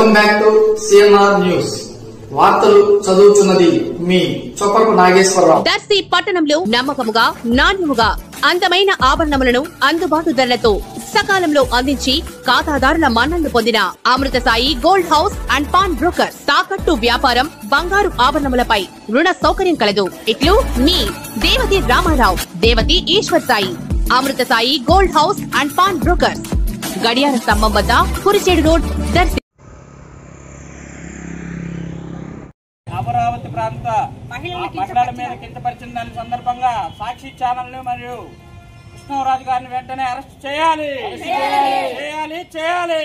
Welcome back to CMR news. వార్తలు చదువుతున్నది మీ చొప్పకు నాగేశ్వరరావు. దర్శి పట్టణంలో నమ్మకముగా నాణ్యముగా అందమైన ఆభరణములను అందుబాటు ధరలతో సకాలంలో అందించి ఖాతాదారుల మన్ననలు పొందిన Amrutha Sai gold house and pawnbroker. తాకట్టు వ్యాపారం, బంగారు ఆభరణములపై రుణ సౌకర్యం కలదు. ఇట్లు మీ Devathi Ramarao, Devathi Eshwar Sai. Amrutha Sai gold house and pawnbroker, గడియార స్తంభం వద్ద కురిచేడు రోడ్, దర్శి. అమరావతి ప్రాంత మహిళల మీద కించపరిచిన దాని సందర్భంగా సాక్షి ఛానల్ మరియు కృష్ణరాజు గారిని వెంటనే అరెస్ట్ చేయాలి చేయాలి చేయాలి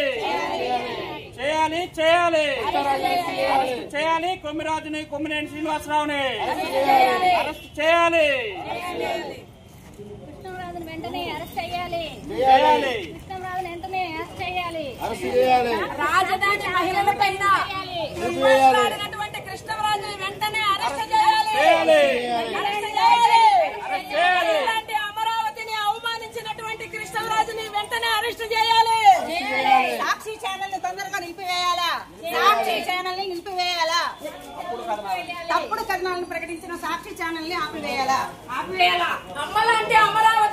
చేయాలి చేయాలి అరెస్ట్ చేయాలి. కొమ్మిరాజుని, కొమ్మినేని శ్రీనివాసరావుని అరెస్ట్ చేయాలి. కృష్ణరాజుని వెంటనే అరెస్ట్ చేయాలి. కృష్ణరాజుని వెంటనే అరెస్ట్ చేయాలి. రాజధాని మహిళల పైన మాట్లాడినటువంటి కృష్ణరాజుని వెంటనే అరెస్ట్ చేయాలి. ఇలాంటి అమరావతిని అవమానించినటువంటి కృష్ణరాజుని వెంటనే అరెస్ట్ చేయాలి. సాక్షి ఛానల్ ని తొందరగా నిలిపివేయాలా? సాక్షి ఛానల్ ని నిలిపివేయాలా? తప్పుడు కథనాలను ప్రకటించిన సాక్షి ఛానల్ ని ఆపివేయాలా? అమ్మలాంటి అమరావతి